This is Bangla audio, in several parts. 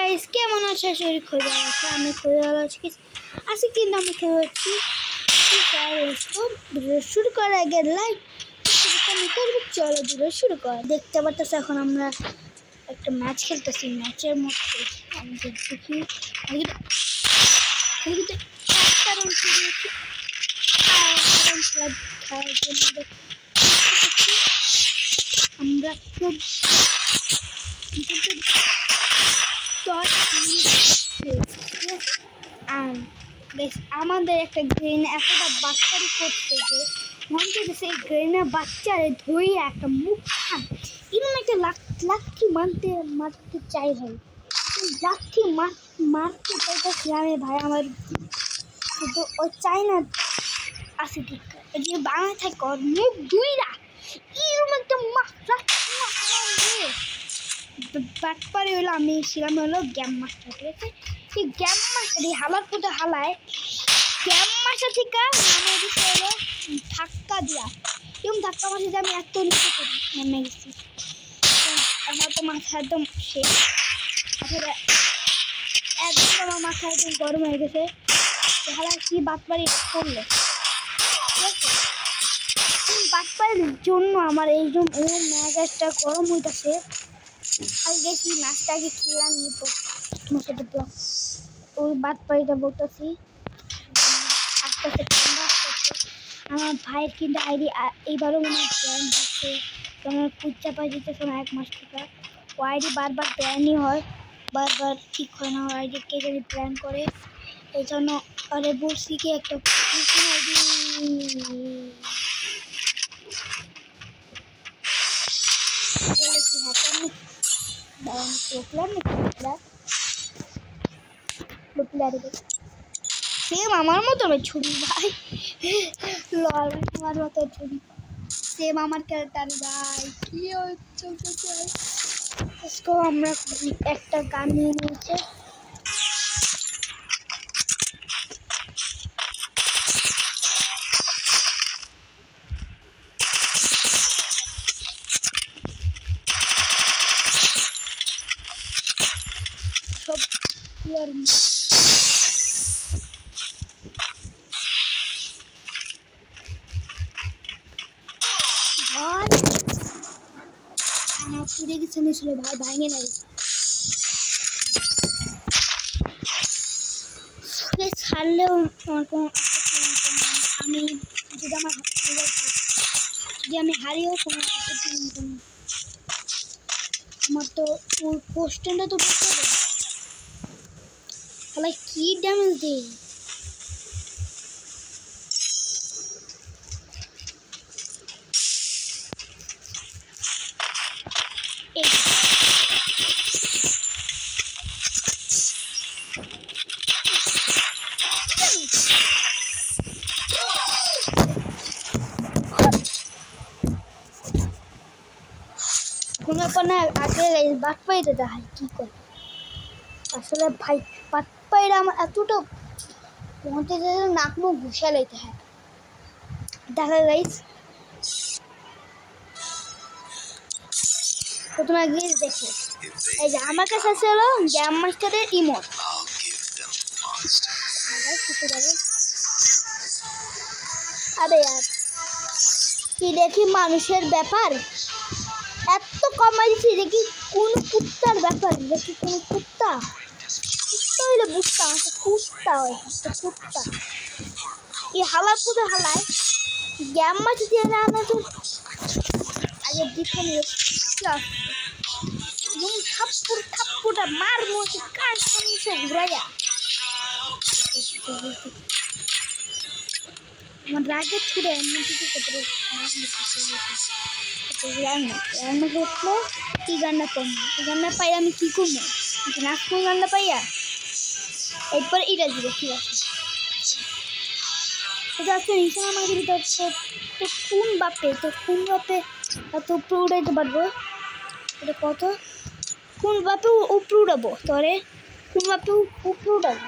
গাইস কেমন আছো? শরীর খুঁজে আছে, আমি খুঁজে ভালো আছি। আজকে কিন্তু আমি খেয়ে হচ্ছি শুরু করার আগে লাইক করবো। চলো ভিডিও শুরু কর। দেখতে পারতেছি এখন আমরা একটা ম্যাচ খেলতেছি। ম্যাচের মধ্যে আমি দেখি আমরা খুব আমাদের একটা গ্রেন এতটা বাচ্চারি করছে যে মনে করছে সেই গ্রেনের বাচ্চারে ধরিয়ে একটা মুখ খান এরকম একটা লাঠি মারতে চাই ভাই। লাঠি মারতে চাইতেছি আমি ভাই। আমার কিন্তু ও চাই না আসে ঠিক যে বাংলা থাকে ওর মুখ দুইরা এরকম একটা বাটপারে হলো আমি ছিলাম হলো গ্যাম মাস্টার। ঠিক আছে, সেই গ্যাম মাস্টার এই হালার পুজো হালায় গ্যাম মাস্টার থেকে নামে দিতে হলো ধাক্কা দিয়া। এরকম ধাক্কা মাসে যে আমি এত নিচে নেমে গেছি। আমার তো মাথা একদম শেষ, একদম আমার মাথা একদম গরম হয়ে গেছে। হালা কি বাটপারি করলো, বাটপারির জন্য আমার এই মেজাজটা গরম হইতেছে। আমি দেখি নাচটা আগে খেলা নিয়ে তোমার সাথে ওই বাটপারিটা বলতেছি আস্তে আস্তে ঠান্ডা আসতেছে। আমার ভাইয়ের কিন্তু আইডি এইবারও মনে হয় ব্যান হচ্ছে, তোমার কুচ্চা পাই দিতেছে না 1 মাস থেকে। ও আইডি বারবার ব্যানই হয়, বারবার ঠিক হয় না। আইডি কে যদি প্ল্যান করে এই জন্য আরে বলছি কি একটা আইডি সেম আমার মতো ছবি ভাই, লল আমার মতো ছবি সেম আমার ক্যারেক্টার ভাই। কি হচ্ছে আমরা একটা গান নিয়ে নিয়েছে। সব প্লেয়ার পুড়ে গেছে নিয়েছিল ভাই, ভাঙে নাই ছাড়লেও আমার কোনো আমি যদি আমি হারিয়েও কোনো আমার তো কোশ্চেনটা তো বুঝতে হবে তাহলে কি ড্যামেজ দেয়। কোনো ব্যাপার না, আগে বাটপাইতে দেখায় কি করে আসলে ভাই। বাটপাইরা আমার এতটা পৌঁছে নাক মুখ ঘুষে লাইতে হয় দেখা গাইস। প্রথমে গিয়ে দেখো এই যে আমার কাছে আছে হলো গ্যাম মাস্টারের ইমোট। আরে আর কি দেখি মানুষের ব্যাপার এত কমাইছি দেখি কোন কুত্তার ব্যাপার। দেখি কোন কুত্তা হইলে বুঝতাম কুত্তা হয় কুত্তা। এই হালার পুজো হালায় গ্যাম মাছ দিয়ে না আগে দিতে নিয়ে থাপ্পুটা মার মধ্যে কার সঙ্গে ঘুরাইয়া আমার রাগে ছুড়ে কি গান্না করবো, এই গান্না পাই আমি কি করবো, নাচবো গান্না পাইয়া এরপর এটা দিবে। ঠিক আছে এটা আজকে নিশান আমাকে দিতে হচ্ছে। তো কোন বাপে এত উপরে উড়াইতে পারবো? এটা কত কোন বাপে উপরে উড়াবো তোরে, কোন বাপে উপরে উড়াবো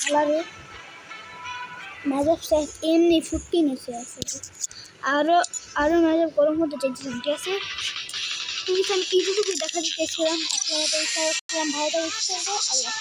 আলারে মেজাজ এমনি ফুটকি নিচে আছে। আরো মেজাজ গরম হতে চাইছিলাম। ঠিক আছে আমি এইটুকুই দেখা দিতেছিলাম। আপনারা ভালো থাকবেন। আল্লাহ।